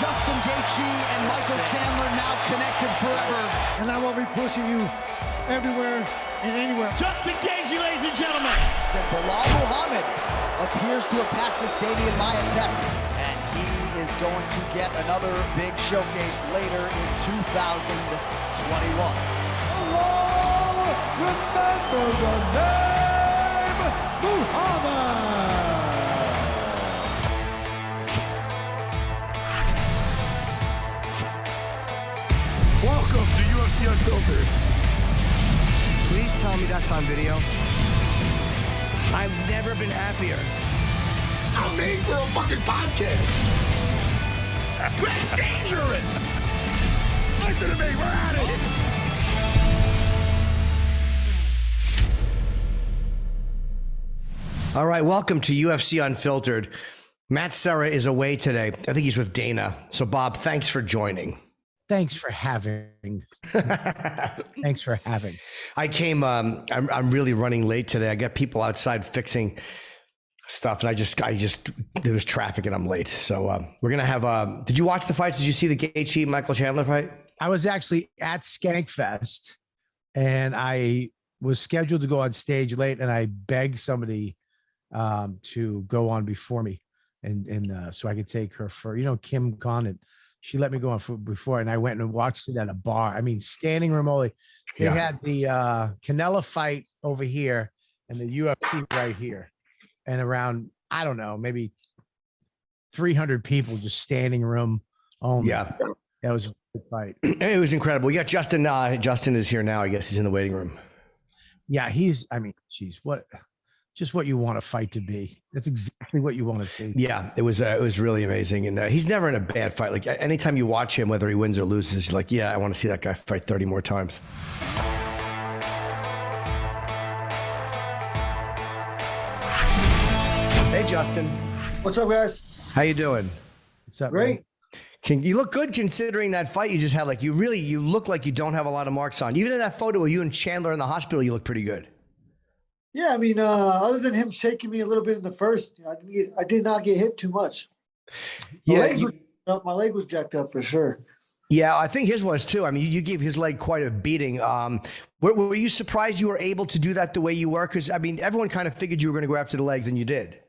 Justin Gaethje and Michael Chandler now connected forever. And I will be pushing you everywhere and anywhere. Justin Gaethje, ladies and gentlemen. And Belal Muhammad appears to have passed the Stadium Maya test. And he is going to get another big showcase later in 2021. Hello, remember the name Muhammad. Welcome to UFC Unfiltered. Please tell me that's on video. I've never been happier. I'm made for a fucking podcast. That's dangerous. Listen to me, we're at it. All right, welcome to UFC Unfiltered. Matt Serra is away today. I think he's with Dana. So, Bob, thanks for joining. Thanks for having. Thanks for having. I came. I'm really running late today. I got people outside fixing stuff, and I just there was traffic, and I'm late. So we're gonna have. Did you watch the fights? Did you see the Gaethje Michael Chandler fight? I was actually at Skankfest, and I was scheduled to go on stage late, and I begged somebody to go on before me, and so I could take her for Kim Conant. She let me go on before, and I went and watched it at a bar. I mean, standing room only. They had the Canelo fight over here and the UFC right here. And around, I don't know, maybe 300 people just standing room only. Yeah. That was a good fight. It was incredible. We got Justin. Justin is here now. I guess he's in the waiting room. Yeah, geez, just what you want a fight to be. That's exactly what you want to see. Yeah, it was really amazing. And he's never in a bad fight. Like anytime you watch him, whether he wins or loses, you're like, yeah, I want to see that guy fight 30 more times. Hey, Justin. What's up, guys? How you doing? What's up, Great. Man? You look good considering that fight you just had. Like you look like you don't have a lot of marks on. Even in that photo of you and Chandler in the hospital, you look pretty good. Yeah, I mean, other than him shaking me a little bit in the first, I did not get hit too much. My leg was jacked up for sure. Yeah, I think his was too. I mean, you gave his leg quite a beating. Were you surprised you were able to do that the way you were? Because I mean, everyone kind of figured you were going to go after the legs, and you did.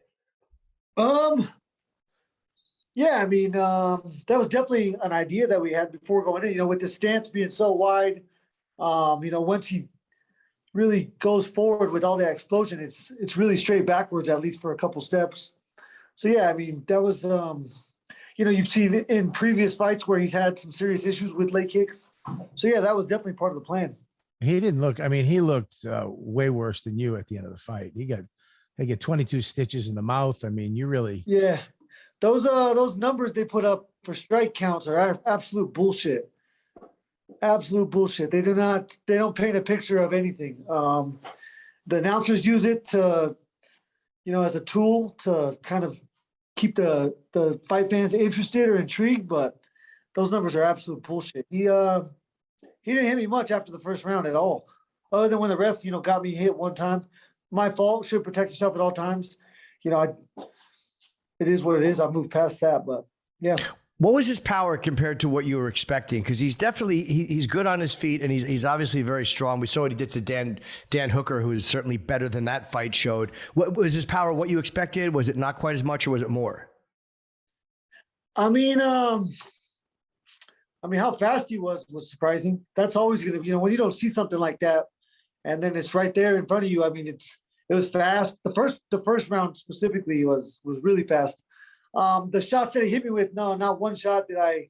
Yeah, I mean, that was definitely an idea that we had before going in. With the stance being so wide, once he really goes forward with all that explosion, it's really straight backwards, at least for a couple steps. So yeah, I mean, that was you've seen in previous fights where he's had some serious issues with leg kicks. So yeah, that was definitely part of the plan. He didn't look, I mean, he looked way worse than you at the end of the fight. They get 22 stitches in the mouth. I mean, you really. Yeah. Those numbers they put up for strike counts are absolute bullshit. Absolute bullshit. They don't paint a picture of anything. The announcers use it to, as a tool to kind of keep the fight fans interested or intrigued, but those numbers are absolute bullshit. He didn't hit me much after the first round at all, other than when the ref, got me hit one time. My fault. Should protect yourself at all times. It is what it is. I moved past that, but yeah. What was his power compared to what you were expecting? Because he's definitely he's good on his feet, and he's obviously very strong. We saw what he did to Dan Hooker, who is certainly better than that fight showed. What was his power? What you expected? Was it not quite as much, or was it more? I mean, how fast he was surprising. That's always going to, when you don't see something like that, and then it's right there in front of you. I mean, it was fast. The first round specifically was really fast. The shots that he hit me with, no, not one shot that I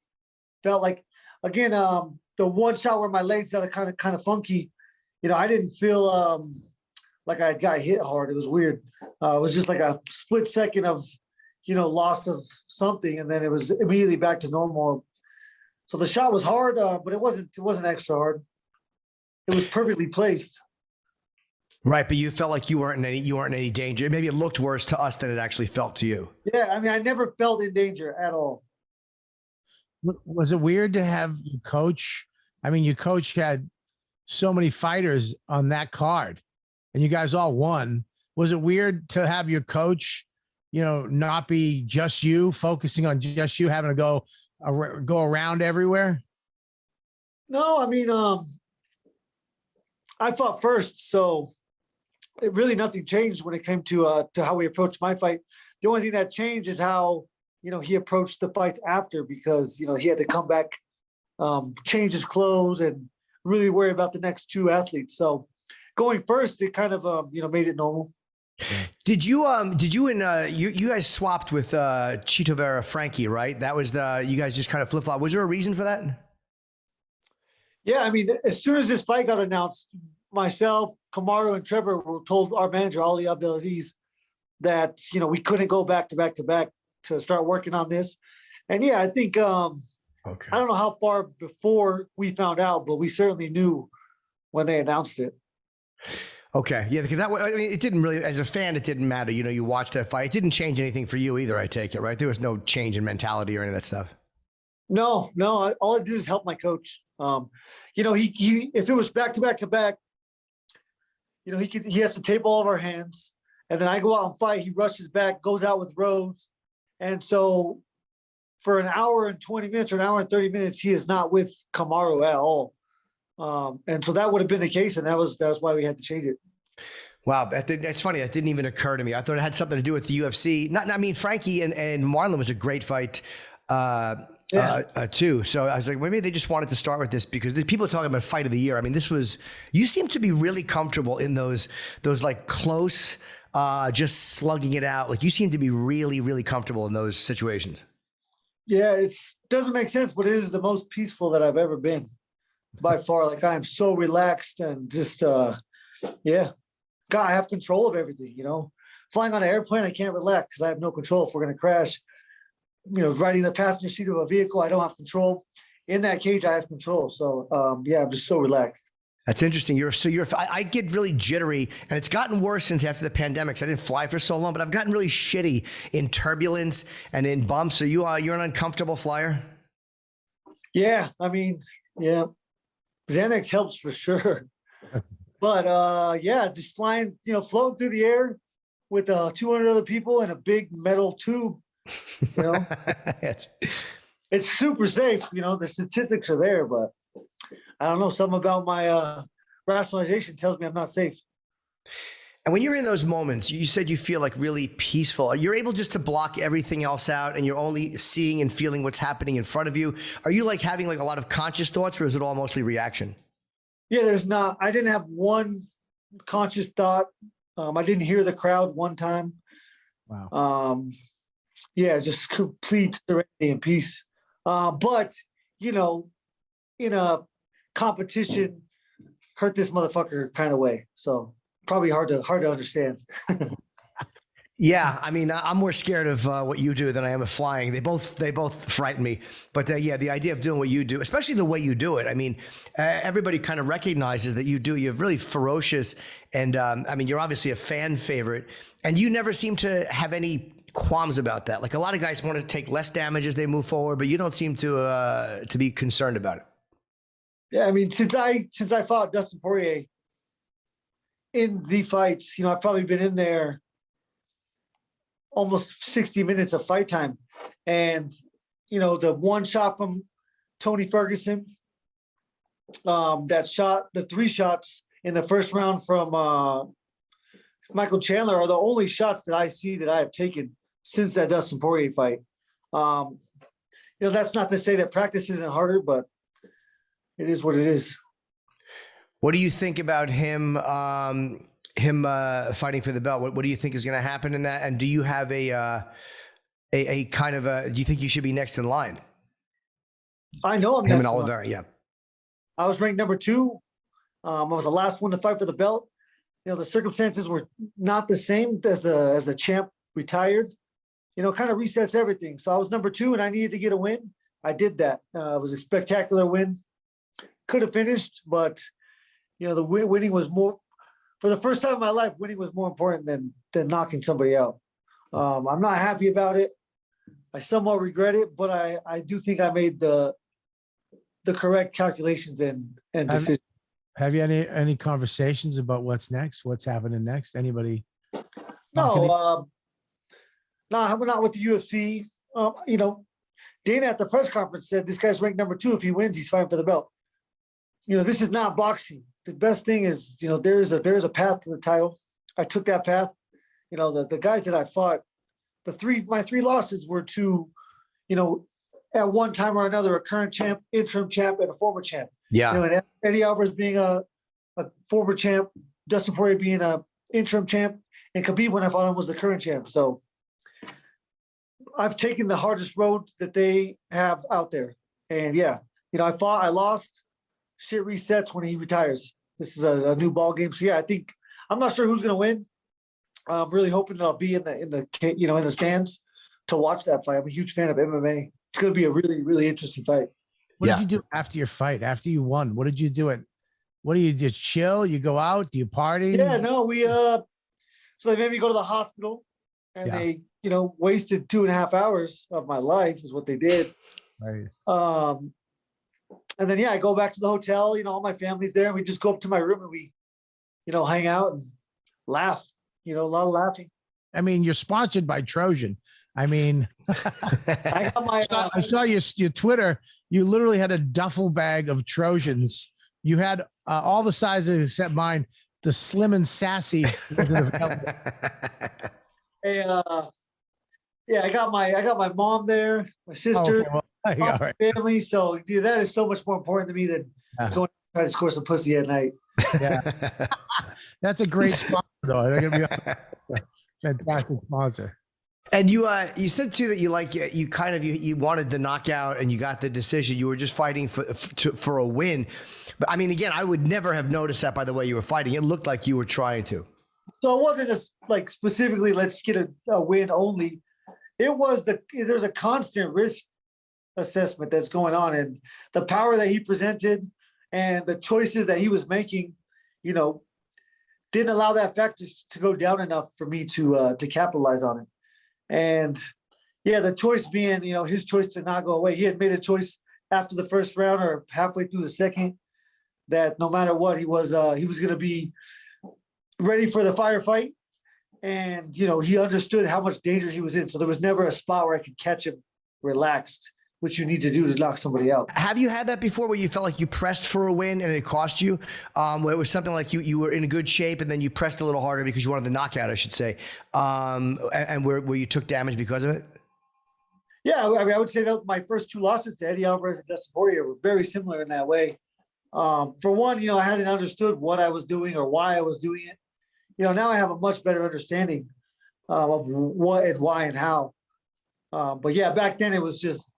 felt like. Again, the one shot where my legs got kind of funky, I didn't feel like I got hit hard. It was weird. It was just like a split second of, loss of something, and then it was immediately back to normal. So the shot was hard, but it wasn't extra hard. It was perfectly placed. Right, but you felt like you weren't in any danger. Maybe it looked worse to us than it actually felt to you. Yeah, I mean, I never felt in danger at all. Was it weird to have your coach? I mean, your coach had so many fighters on that card, and you guys all won. Was it weird to have your coach, not be just you, focusing on just you, having to go, go around everywhere? No, I mean, I fought first, so it really nothing changed when it came to how we approached my fight. The only thing that changed is how, he approached the fights after, because, he had to come back, change his clothes, and really worry about the next two athletes. So going first, it kind of, made it normal. Did you you guys swapped with Chito Vera Frankie, right? That was you guys just kind of flip flop. Was there a reason for that? Yeah, I mean, as soon as this fight got announced, myself, Kamaru, and Trevor were told our manager, Ali Abdelaziz, that, we couldn't go back to back to back to start working on this. And yeah, I think, Okay. I don't know how far before we found out, but we certainly knew when they announced it. Okay. Yeah, because it didn't really, as a fan, it didn't matter. You watched that fight. It didn't change anything for you either, I take it, right? There was no change in mentality or any of that stuff. No, all it did is help my coach. He if it was back to back to back, he has to tape all of our hands, and then I go out and fight. He rushes back, goes out with Rose, and so for an hour and 20 minutes or an hour and 30 minutes, he is not with Kamaru at all. And so that would have been the case, and that was why we had to change it. Wow, that's funny. That didn't even occur to me. I thought it had something to do with the UFC. Frankie and Marlon was a great fight. Too. So I was like, maybe they just wanted to start with this because people are talking about fight of the year. I mean, you seem to be really comfortable in those like close, just slugging it out. Like you seem to be really, really comfortable in those situations. Yeah, it doesn't make sense, but it is the most peaceful that I've ever been by far. Like I am so relaxed and just, God, I have control of everything, Flying on an airplane, I can't relax because I have no control if we're going to crash. Riding the passenger seat of a vehicle, I don't have control. In that cage, I have control. So, I'm just so relaxed. That's interesting. I get really jittery, and it's gotten worse since after the pandemic. So I didn't fly for so long, but I've gotten really shitty in turbulence and in bumps. So you're an uncomfortable flyer? Yeah, Xanax helps for sure. But just flying, floating through the air with 200 other people in a big metal tube. It's super safe. The statistics are there, but I don't know. Something about my rationalization tells me I'm not safe. And when you're in those moments, you said you feel like really peaceful. You're able just to block everything else out and you're only seeing and feeling what's happening in front of you. Are you like having like a lot of conscious thoughts, or is it all mostly reaction? Yeah, I didn't have one conscious thought. I didn't hear the crowd one time. Wow. Just complete serenity and peace. But in a competition, hurt this motherfucker kind of way. So probably hard to understand. Yeah, I'm more scared of what you do than I am of flying. They both frighten me. But the idea of doing what you do, especially the way you do it. Everybody kind of recognizes that you're really ferocious, and you're obviously a fan favorite, and you never seem to have any qualms about that. Like a lot of guys want to take less damage as they move forward, but you don't seem to be concerned about it. Yeah, since I fought Dustin Poirier in the fights, I've probably been in there almost 60 minutes of fight time. And, the one shot from Tony Ferguson, the 3 shots in the first round from Michael Chandler are the only shots that I see that I have taken since that Dustin Poirier fight. That's not to say that practice isn't harder, but it is what it is. What do you think about him fighting for the belt? What do you think is going to happen in that? And do you have a kind of do you think you should be next in line? I know I'm him next and in Oliveira. line. Yeah. I was ranked number 2. I was the last one to fight for the belt. The circumstances were not the same as the champ retired. Kind of resets everything. So I was number 2 and I needed to get a win. I did that. It was a spectacular win. Could have finished, but the winning was more, for the first time in my life, winning was more important than knocking somebody out. I'm not happy about it. I somewhat regret it, but I do think I made the correct calculations and decisions. Have you any conversations about what's next? What's happening next? Anybody? No, we're not with the UFC. Dana at the press conference said this guy's ranked number 2. If he wins, he's fighting for the belt. This is not boxing. The best thing is, there is a path to the title. I took that path. The guys that I fought, my 3 losses were to, at one time or another, a current champ, interim champ, and a former champ. Yeah. And Eddie Alvarez being a former champ, Dustin Poirier being a interim champ, and Khabib when I fought him was the current champ. So I've taken the hardest road that they have out there. And yeah, I lost. Shit resets when he retires. This is a new ball game. So yeah, I'm not sure who's going to win. I'm really hoping that I'll be in the stands to watch that fight. I'm a huge fan of MMA. It's going to be a really, really interesting fight. What did you do after your fight? After you won, what did you do? What do you just chill? You go out? Do you party? Yeah, no, so they made me go to the hospital, and they, wasted 2.5 hours of my life is what they did. Right. And then, I go back to the hotel, all my family's there, and we just go up to my room and we, hang out and laugh, a lot of laughing. I mean, you're sponsored by Trojan. I mean, I saw your Twitter. You literally had a duffel bag of Trojans. You had all the sizes except mine, the slim and sassy. Hey, I got my mom there, my sister, my family. So that is so much more important to me than going to try to score some pussy at night. Yeah, that's a great sponsor, though. They're gonna be a fantastic sponsor. And you said too that you wanted the knockout and you got the decision. You were just fighting for a win. But I mean, again, I would never have noticed that by the way you were fighting. It looked like you were trying to. So it wasn't just like specifically let's get a win only. It was there's a constant risk assessment that's going on, and the power that he presented and the choices that he was making, didn't allow that factor to go down enough for me to capitalize on it. And yeah, the choice being, his choice to not go away. He had made a choice after the first round or halfway through the second that no matter what, he was going to be ready for the firefight. And, he understood how much danger he was in. So there was never a spot where I could catch him relaxed, which you need to do to knock somebody out. Have you had that before where you felt like you pressed for a win and it cost you? Where it was something like you were in a good shape and then you pressed a little harder because you wanted the knockout, I should say. And where you took damage because of it? Yeah, I would say that my first 2 losses to Eddie Alvarez and Dustin Poirier were very similar in that way. For one, I hadn't understood what I was doing or why I was doing it. Now I have a much better understanding of what and why and how. But yeah, back then it was just,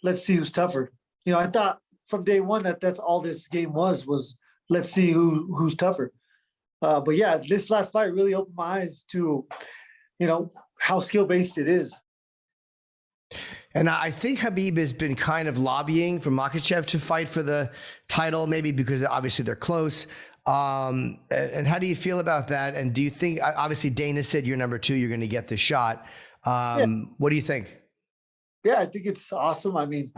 let's see who's tougher. I thought from day one that's all this game was let's see who's tougher. But yeah, this last fight really opened my eyes to, how skill-based it is. And I think Khabib has been kind of lobbying for Makhachev to fight for the title, maybe because obviously they're close. And how do you feel about that? And do you think, obviously Dana said you're number 2, you're going to get the shot. What do you think? Yeah, I think it's awesome. I mean,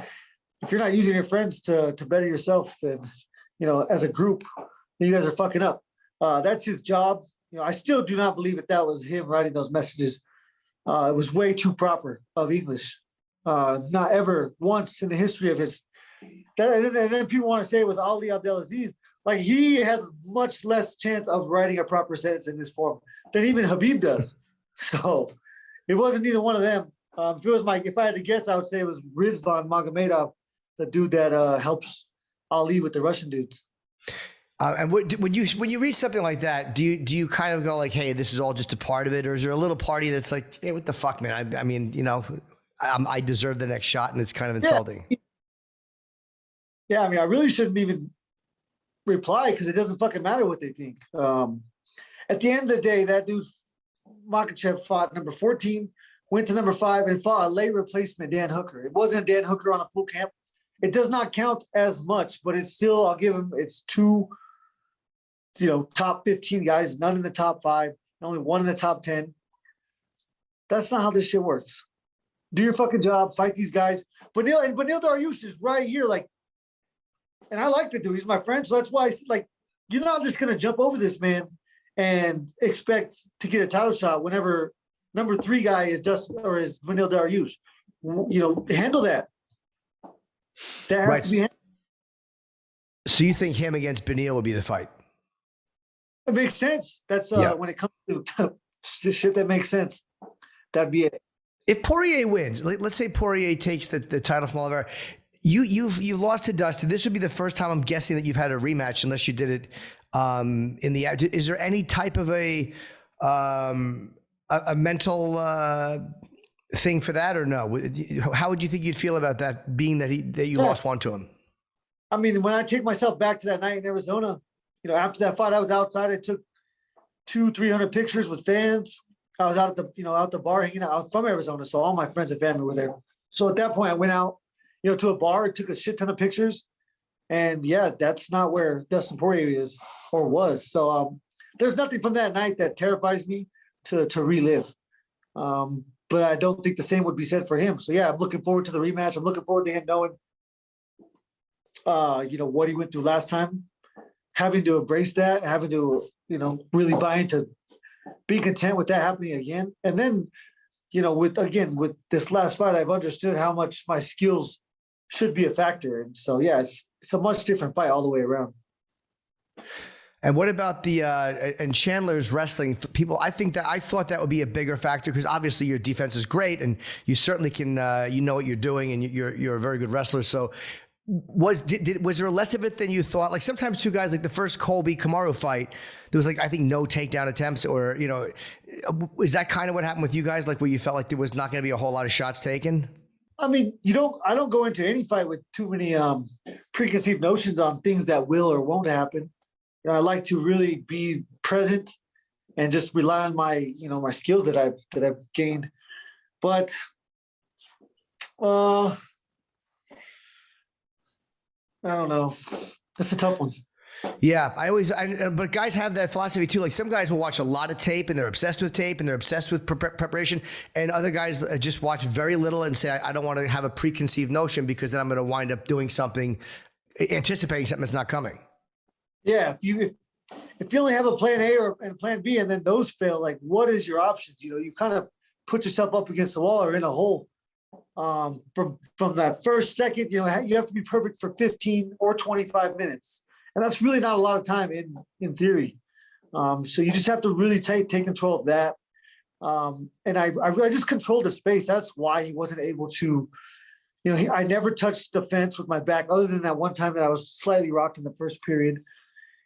if you're not using your friends to better yourself, then, as a group, you guys are fucking up. That's his job. I still do not believe that was him writing those messages. It was way too proper of English. Not ever once in the history of his. And then people want to say it was Ali Abdelaziz. Like, he has much less chance of writing a proper sentence in this form than even Khabib does. So it wasn't either one of them. If I had to guess, I would say it was Rizvan Magomedov, the dude that helps Ali with the Russian dudes. And when you read something like that, do you kind of go like, hey, this is all just a part of it, or is there a little party that's like, hey, what the fuck, man? I mean, I deserve the next shot, and it's kind of insulting. Yeah, I mean, I really shouldn't even reply because it doesn't fucking matter what they think. At the end of the day, that dude Makhachev fought number 14, went to number 5, and fought a late replacement, Dan Hooker. It wasn't Dan Hooker on a full camp. It does not count as much, but it's still, I'll give him, it's 2, top 15 guys, none in the top 5, only 1 in the top 10. That's not how this shit works. Do your fucking job, fight these guys. Beneil Dariush is right here, like, and I like the dude. He's my friend, so that's why, you're not just gonna jump over this man and expect to get a title shot whenever number 3 guy is Dustin or is Beneil Dariush. Handle that. That has Right. to be him. So you think him against Beneil would be the fight? It makes sense. That's Yeah. when it comes to shit that makes sense. That'd be it. If Poirier wins, let's say Poirier takes the title from Oliveira, you've lost to Dustin. This would be the first time, I'm guessing, that you've had a rematch, unless you did it in the. Is there any type of a mental thing for that, or no? How would you think you'd feel about that, being that you lost one to him? I mean, when I take myself back to that night in Arizona, after that fight, I was outside. I took 200-300 pictures with fans. I was out at out the bar hanging out. I'm from Arizona, so all my friends and family were there. So at that point, I went out, to a bar, took a shit ton of pictures, and yeah, that's not where Dustin Poirier is or was. So there's nothing from that night that terrifies me to relive. But I don't think the same would be said for him. So yeah, I'm looking forward to the rematch. I'm looking forward to him knowing, what he went through last time, having to embrace that, having to, really buy into being content with that happening again. And then, with this last fight, I've understood how much my skills should be a factor. And so, yeah, it's a much different fight all the way around. And what about the and Chandler's wrestling people? I thought that would be a bigger factor, because obviously your defense is great and you certainly can you know what you're doing, and you're a very good wrestler. So was there less of it than you thought? Like sometimes two guys, like the first Colby Kamaru fight, there was I think no takedown attempts, or is that kind of what happened with you guys? Like where you felt like there was not going to be a whole lot of shots taken? I mean, I don't go into any fight with too many preconceived notions on things that will or won't happen. I like to really be present and just rely on my, my skills that I've gained. But I don't know. That's a tough one. Yeah, but guys have that philosophy too. Like some guys will watch a lot of tape and they're obsessed with tape and they're obsessed with preparation. And other guys just watch very little and say, I don't want to have a preconceived notion, because then I'm going to wind up doing something, anticipating something that's not coming. Yeah, if you only have a plan A and plan B, and then those fail, like what is your options? You kind of put yourself up against the wall or in a hole. From that first second, you have to be perfect for 15 or 25 minutes, and that's really not a lot of time in theory. So you just have to really take control of that. And I just controlled the space. That's why he wasn't able to. I never touched the fence with my back, other than that one time that I was slightly rocked in the first period.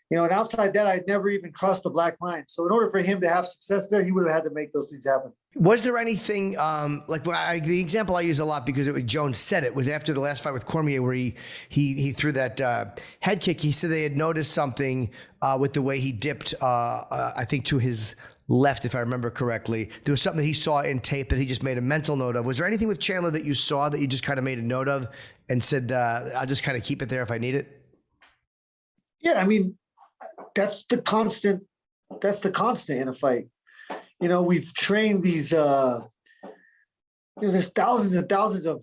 And outside that, I'd never even crossed the black line. So in order for him to have success there, he would have had to make those things happen. Was there anything like the example I use a lot, because Jones said it was after the last fight with Cormier, where he threw that head kick. He said they had noticed something with the way he dipped, I think to his left, if I remember correctly. There was something that he saw in tape that he just made a mental note of. Was there anything with Chandler that you saw that you just kind of made a note of and said, I'll just kind of keep it there if I need it? Yeah, I mean, that's the constant in a fight. We've trained these there's thousands and thousands of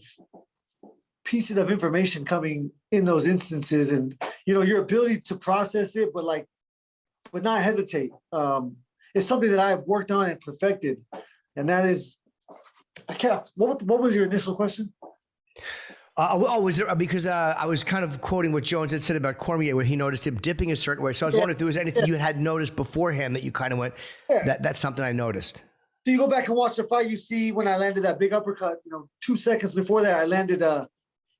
pieces of information coming in those instances, and your ability to process it but not hesitate is something that I've worked on and perfected. And that is, what was your initial question? Was there, because I was kind of quoting what Jones had said about Cormier, where he noticed him dipping a certain way. So I was wondering if there was anything you had noticed beforehand that you kind of went, that's something I noticed. So you go back and watch the fight, you see when I landed that big uppercut, 2 seconds before that, I landed a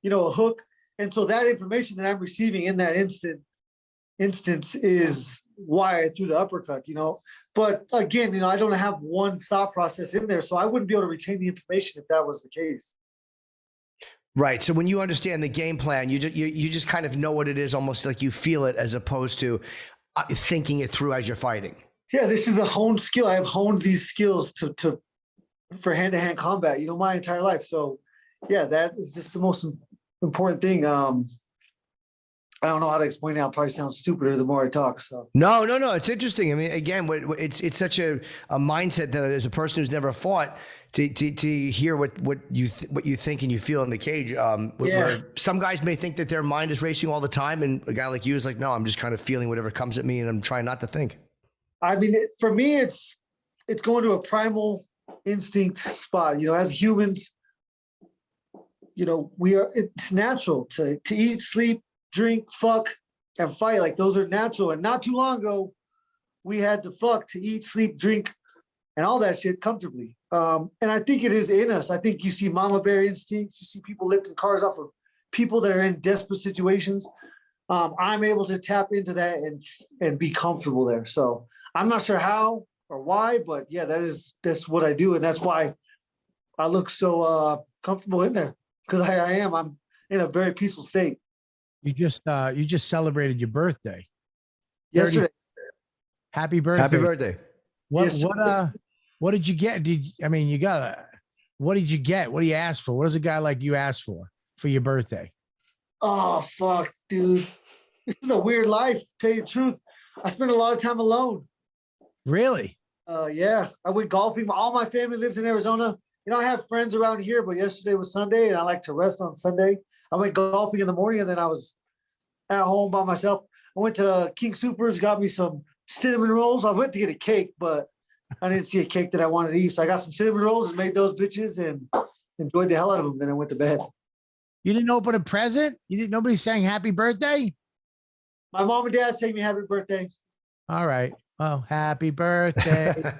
hook. And so that information that I'm receiving in that instance is why I threw the uppercut, But again, I don't have one thought process in there, so I wouldn't be able to retain the information if that was the case. Right. So when you understand the game plan, you just kind of know what it is, almost like you feel it, as opposed to thinking it through as you're fighting. Yeah, this is a honed skill. I have honed these skills for hand-to-hand combat, my entire life. So yeah, that is just the most important thing. I don't know how to explain it. I'll probably sound stupider the more I talk. So no. It's interesting. I mean, again, it's such a mindset that, as a person who's never fought, to hear what you think and you feel in the cage. Where some guys may think that their mind is racing all the time, and a guy like you is like, no, I'm just kind of feeling whatever comes at me, and I'm trying not to think. I mean, for me, it's going to a primal instinct spot. As humans, it's natural to eat, sleep, drink, fuck, and fight. Like those are natural. And not too long ago, we had to fuck to eat, sleep, drink, and all that shit comfortably. And I think it is in us. I think you see mama bear instincts. You see people lifting cars off of people that are in desperate situations. I'm able to tap into that and be comfortable there. So I'm not sure how or why, but yeah, that's what I do. And that's why I look so comfortable in there, because I'm in a very peaceful state. You just celebrated your birthday. Yesterday. Happy birthday. Happy birthday. What did you get? What did you get? What do you ask for? What does a guy like you ask for your birthday? Oh, fuck, dude. This is a weird life, to tell you the truth. I spend a lot of time alone. Really? Yeah. I went golfing. All my family lives in Arizona. I have friends around here, but yesterday was Sunday, and I like to rest on Sunday. I went golfing in the morning, and then I was at home by myself. I went to King Soopers, got me some cinnamon rolls. I went to get a cake, but I didn't see a cake that I wanted to eat. So I got some cinnamon rolls and made those bitches and enjoyed the hell out of them. Then I went to bed. You didn't open a present? Nobody sang happy birthday? My mom and dad sang me happy birthday. All right. Well, happy birthday.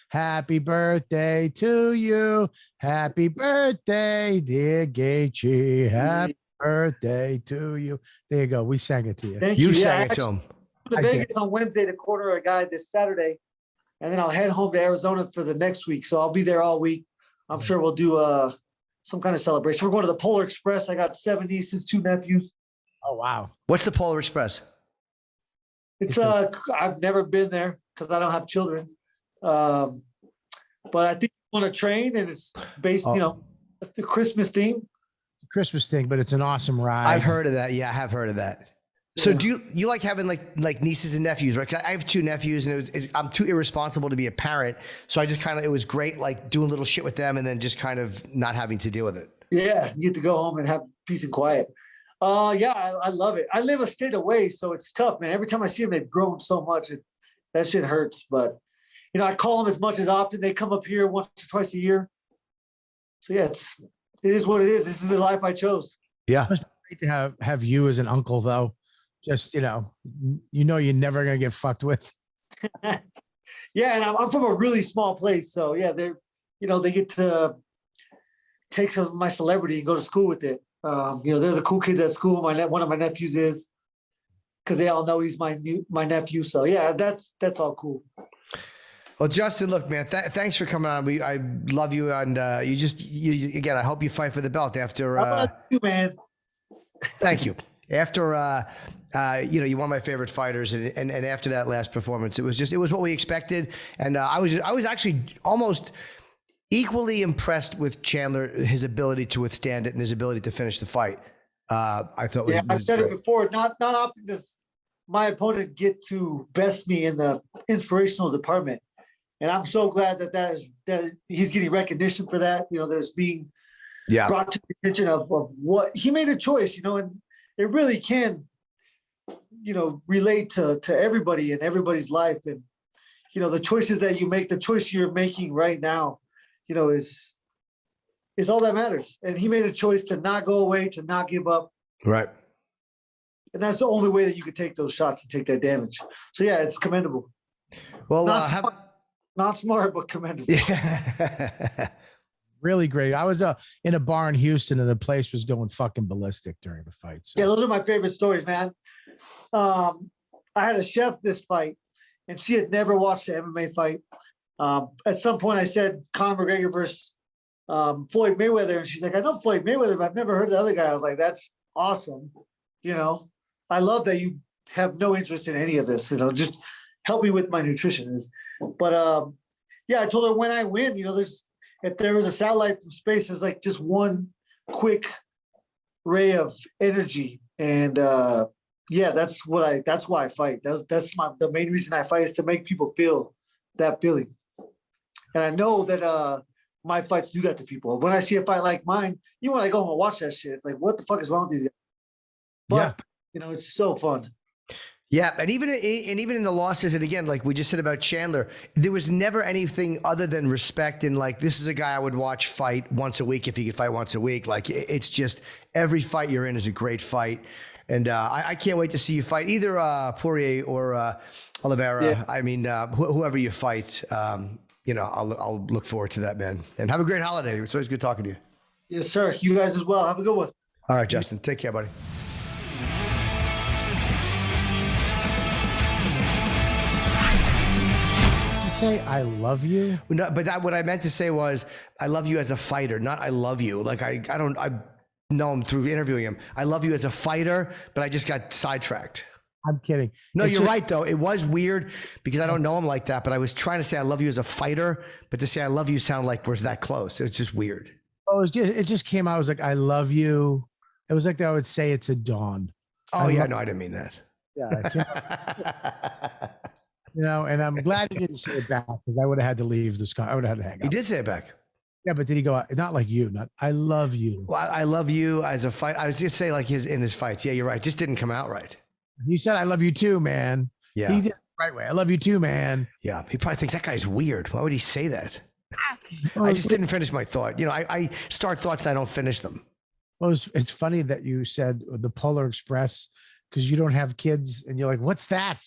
Happy birthday to you. Happy birthday, dear Gaethje. Happy birthday to you. There you go. We sang it to you. Thank You you. sang it to him. To Vegas on Wednesday to corner a guy this Saturday, and then I'll head home to Arizona for the next week. So I'll be there all week. I'm sure we'll do some kind of celebration. We're going to the Polar Express. I got 7 nieces, 2 nephews. Oh wow! What's the Polar Express? It's I've never been there because I don't have children. But I think on a train, and it's based, it's the Christmas theme. It's a Christmas thing, but it's an awesome ride. I've heard of that. Yeah, I have heard of that. So do you like having like nieces and nephews, right? 'Cause I have 2 nephews, and I'm too irresponsible to be a parent. So I just it was great, like doing little shit with them, and then just kind of not having to deal with it. Yeah, you get to go home and have peace and quiet. I love it. I live a state away, so it's tough, man. Every time I see them, they've grown so much. That shit hurts. But I call them as much as often. They come up here once or twice a year. So yeah, it is what it is. This is the life I chose. Yeah. It's great to have you as an uncle, though. Just you're never gonna get fucked with. Yeah, and I'm from a really small place, so yeah, they get to take some of my celebrity and go to school with it. They're the cool kids at school. One of my nephews is, because they all know he's my nephew. So yeah, that's all cool. Well, Justin, look, man, thanks for coming on. I love you, and again, I hope you fight for the belt after. I love you, man. Thank you. After you're one of my favorite fighters, and after that last performance, it was what we expected, and I was actually almost equally impressed with Chandler, his ability to withstand it and his ability to finish the fight. I thought. Yeah, I've said it before. Not often does my opponent get to best me in the inspirational department, and I'm so glad that he's getting recognition for that. There's being brought to the attention of what he made a choice. And it really can, relate to everybody in everybody's life. And, the choices that you make, the choice you're making right now, is all that matters. And he made a choice to not go away, to not give up. Right. And that's the only way that you could take those shots and take that damage. So yeah, it's commendable. Well, not smart, but commendable. Yeah. Really great. I was in a bar in Houston, and the place was going fucking ballistic during the fight. So. Yeah, those are my favorite stories, man. I had a chef this fight, and she had never watched an MMA fight. At some point, I said Conor McGregor versus Floyd Mayweather, and she's like, "I know Floyd Mayweather, but I've never heard of the other guy." I was like, "That's awesome." I love that you have no interest in any of this. Just help me with my nutrition. But I told her when I win, if there was a satellite from space, there's like just one quick ray of energy. And that's why I fight. That's the main reason I fight, is to make people feel that feeling. And I know that my fights do that to people. When I see a fight like mine, when I go home and watch that shit, it's like, what the fuck is wrong with these guys? But it's so fun. Yeah, and even in the losses, and again, like we just said about Chandler, there was never anything other than respect. And like, this is a guy I would watch fight once a week if he could fight once a week. Like, it's just every fight you're in is a great fight, and I can't wait to see you fight either Poirier or Oliveira. Yeah. I mean, whoever you fight, I'll look forward to that, man. And have a great holiday. It's always good talking to you. Yes, sir. You guys as well. Have a good one. All right, Justin, take care, buddy. Say I love you. No, but what I meant to say was I love you as a fighter, not I love you. Like I know him through interviewing him. I love you as a fighter, but I just got sidetracked. I'm kidding. No, It's you're just- right though. It was weird because I don't know him like that, but I was trying to say I love you as a fighter, but to say I love you sounded like we're that close. It's just weird. Oh, it just came out. I was like, I love you. It was like I would say it to Dawn. Oh yeah, no, I didn't mean that. Yeah. And I'm glad he didn't say it back because I would have had to leave this car. I would have had to hang He up. did say it back. Yeah, but did he go, not like you, not I love you. Well, I love you as a fight. I was just say like in his fights. Yeah, you're right. It just didn't come out right. You said, I love you too, man. Yeah. He did it the right way. I love you too, man. Yeah. He probably thinks that guy's weird. Why would he say that? I just didn't finish my thought. I start thoughts and I don't finish them. Well, it's funny that you said the Polar Express because you don't have kids and you're like, what's that?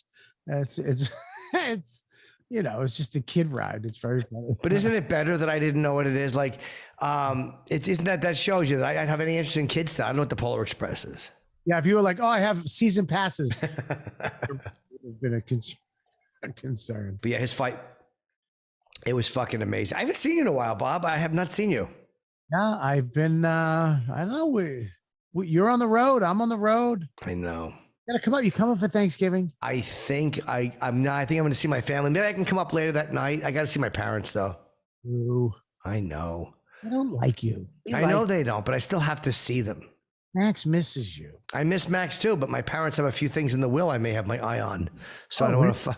It's it's just a kid ride. It's very funny. But isn't it better that I didn't know what it is? Like, isn't that shows you that I have any interest in kids stuff? I don't know what the Polar Express is. Yeah, if you were like, oh, I have season passes, it would have been a concern. But yeah, his fight, it was fucking amazing. I haven't seen you in a while, Bob. I have not seen you. Yeah, I've been. I don't know. You're on the road. I'm on the road. I know. You gotta come up. You coming for Thanksgiving? I think I'm not. I think I'm going to see my family. Maybe I can come up later that night. I got to see my parents though. Ooh, I know. they don't like you. I know they don't, but I still have to see them. Max misses you. I miss Max too, but my parents have a few things in the will I may have my eye on. So Oh, I don't want to.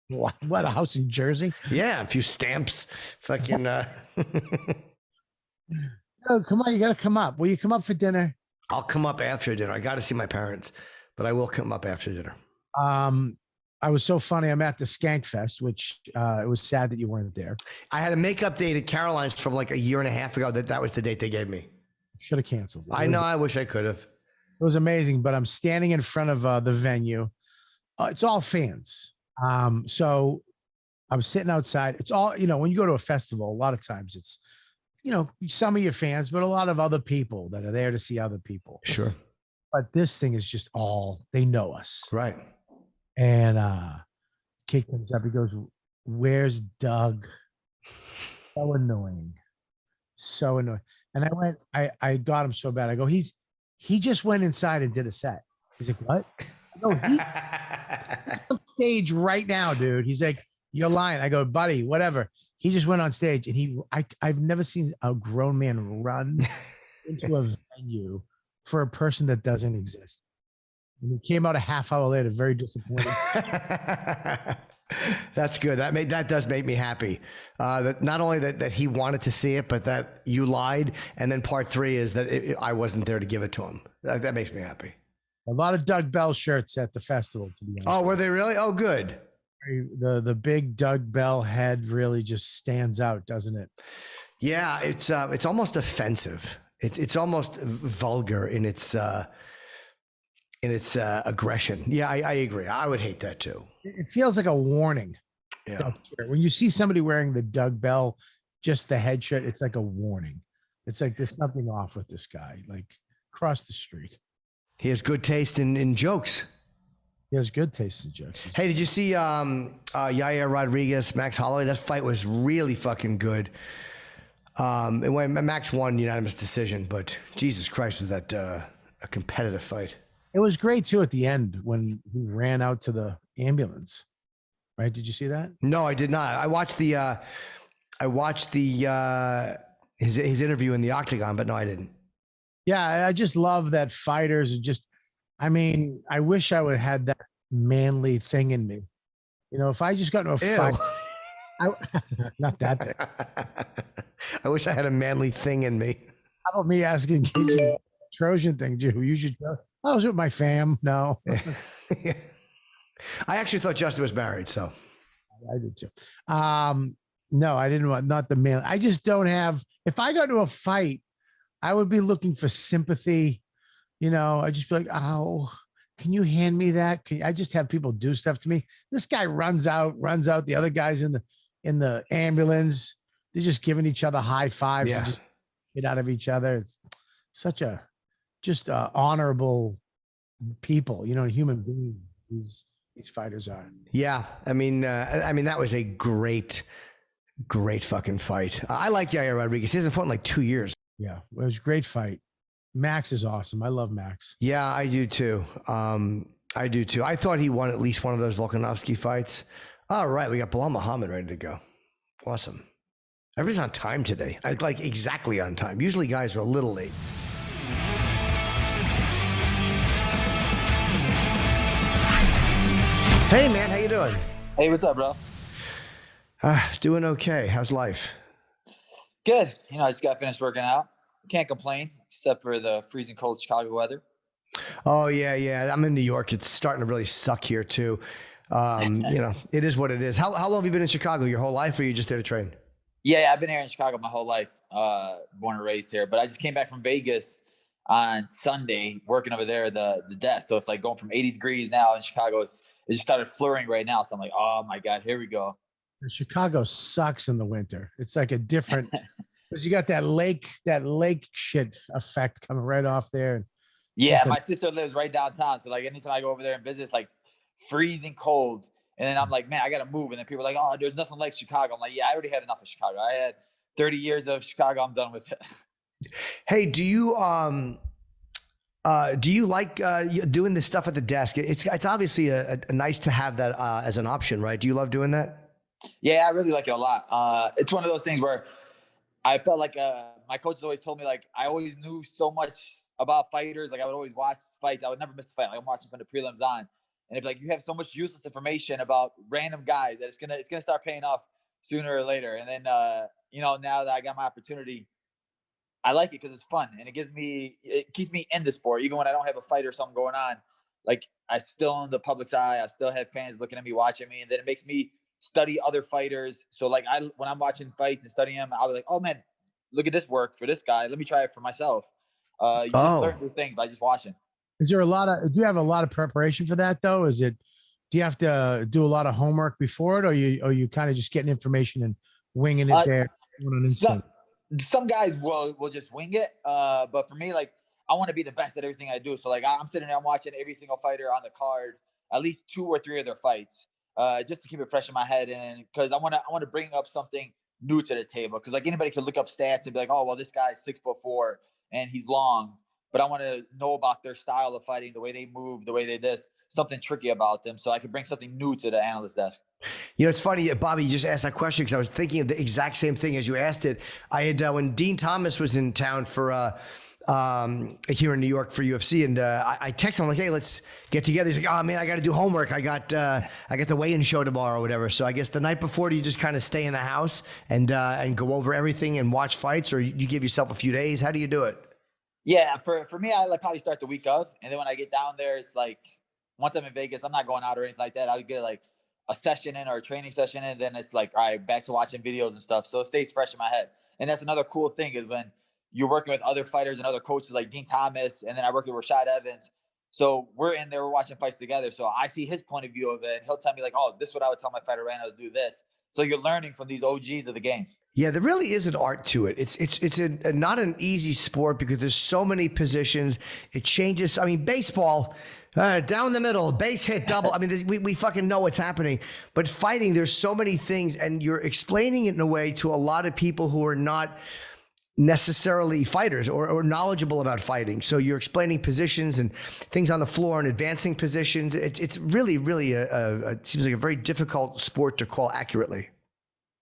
What, a house in Jersey? Yeah, a few stamps. Fucking. Oh, come on. You got to come up. Will you come up for dinner? I'll come up after dinner. I got to see my parents, but I will come up after dinner. I was so funny. I'm at the Skank Fest, which it was sad that you weren't there. I had a makeup date at Caroline's from like a year and a half ago. That was the date they gave me. Should have canceled. I know. I wish I could have. It was amazing, but I'm standing in front of the venue. It's all fans. So I'm sitting outside. It's all, when you go to a festival, a lot of times it's, some of your fans, but a lot of other people that are there to see other people. Sure. But this thing is just they know us. Right. And kid comes up, he goes, "Where's Doug?" So annoying. So annoying. And I got him so bad. I go, he just went inside and did a set. He's like, what? No, he's on stage right now, dude. He's like, you're lying. I go, buddy, whatever. He just went on stage and I've never seen a grown man run into a venue for a person that doesn't exist. And he came out a half hour later, very disappointed. That's good. That does make me happy. That not only that he wanted to see it, but that you lied. And then part 3 is that I wasn't there to give it to him. That makes me happy. A lot of Doug Bell shirts at the festival, to be honest. Oh, were they really? Oh, good. The big Doug Bell head really just stands out, doesn't it? Yeah, it's almost offensive. It's almost vulgar in its aggression. Yeah, I agree. I would hate that too. It feels like a warning. Yeah. When you see somebody wearing the Doug Bell, just the head shirt, it's like a warning. It's like there's something off with this guy. Like cross the street. He has good taste in jokes. He has good taste in jokes. Hey, did you see Yair Rodriguez, Max Holloway? That fight was really fucking good. Max won unanimous decision, but Jesus Christ, was that a competitive fight. It was great too at the end when he ran out to the ambulance. Right? Did you see that? No, I did not. I watched his interview in the octagon, but no, I didn't. Yeah, I just love that fighters are just. I mean, I wish I would have had that manly thing in me. If I just got into a fight, not that thing. I wish I had a manly thing in me. How about me asking Gaethje Trojan thing, Jew? You should. I was with my fam. No. I actually thought Justin was married, so. I did too. No, I didn't want, not the male. I just don't have, if I go to a fight, I would be looking for sympathy. I just be like, oh, can you hand me that? I just have people do stuff to me. This guy runs out. The other guy's in the ambulance. They're just giving each other high fives. Yeah. And just get out of each other. It's such a honorable people, human beings. These fighters are. Yeah. I mean, that was a great fucking fight. I like Yair Rodriguez. He hasn't fought in like 2 years. Yeah. It was a great fight. Max is awesome. I love Max. Yeah, I do too. I thought he won at least one of those Volkanovski fights. All right. We got Belal Muhammad ready to go. Awesome. Everybody's on time today. Like exactly on time. Usually guys are a little late. Hey man, how you doing? Hey, what's up, bro? Doing okay. How's life? Good. I just got finished working out. Can't complain, except for the freezing cold Chicago weather. Oh yeah. I'm in New York. It's starting to really suck here too. It is what it is. How long have you been in Chicago? Your whole life, or are you just there to train? Yeah, I've been here in Chicago my whole life. Born and raised here, but I just came back from Vegas on Sunday, working over there the desk. So it's like going from 80 degrees now in Chicago. It just started flurrying right now. So I'm like, oh my God, here we go. Chicago sucks in the winter. It's like a different, because you got that lake shit effect coming right off there. Yeah, my sister lives right downtown. So like anytime I go over there and visit, it's like freezing cold. And then I'm like, man, I got to move. And then people are like, oh, there's nothing like Chicago. I'm like, yeah, I already had enough of Chicago. I had 30 years of Chicago. I'm done with it. Hey, do you like doing this stuff at the desk? It's obviously a nice to have that as an option, right? Do you love doing that? Yeah, I really like it a lot. It's one of those things where I felt like my coaches always told me, like, I always knew so much about fighters. Like I would always watch fights. I would never miss a fight. Like I'm watching from the prelims on. And it's like, you have so much useless information about random guys that it's gonna start paying off sooner or later. And then now that I got my opportunity, I like it because it's fun and it keeps me in the sport. Even when I don't have a fight or something going on, like I still in the public's eye. I still have fans looking at me, watching me, and then it makes me study other fighters. So like when I'm watching fights and studying them, I'll be like, oh man, look at this work for this guy. Let me try it for myself. You just learn new things by just watching. Do you have a lot of preparation for that though? Do you have to do a lot of homework before it, or you kind of just getting information and winging it there on an instant? Some guys will just wing it. But for me, like I want to be the best at everything I do. So like I'm sitting there, I'm watching every single fighter on the card, at least 2 or 3 of their fights, just to keep it fresh in my head. And because I want to bring up something new to the table. Because like anybody could look up stats and be like, oh, well, this guy's 6'4" and he's long. But I want to know about their style of fighting, the way they move, the way they this, something tricky about them. So I could bring something new to the analyst desk. It's funny, Bobby, you just asked that question because I was thinking of the exact same thing as you asked it. I had, when Dean Thomas was in town for, here in New York for UFC, and I texted him, like, hey, let's get together. He's like, oh man, I got to do homework. I got the weigh-in show tomorrow or whatever. So I guess the night before, do you just kind of stay in the house and go over everything and watch fights, or you give yourself a few days? How do you do it? Yeah, for me, I probably start the week of, and then when I get down there, it's like once I'm in Vegas, I'm not going out or anything like that. I'll get like a session in or a training session in, and then it's like, all right, back to watching videos and stuff. So it stays fresh in my head. And that's another cool thing is when you're working with other fighters and other coaches like Dean Thomas, and then I work with Rashad Evans. So we're in there, we're watching fights together. So I see his point of view of it, and he'll tell me like, oh, this is what I would tell my fighter right now to do this. So you're learning from these OGs of the game. Yeah, there really is an art to it. It's not an easy sport because there's so many positions. It changes. I mean, baseball, down the middle, base hit, double. I mean, we fucking know what's happening. But fighting, there's so many things, and you're explaining it in a way to a lot of people who are not necessarily fighters or knowledgeable about fighting. So you're explaining positions and things on the floor and advancing positions. It's really, really it seems like a very difficult sport to call accurately.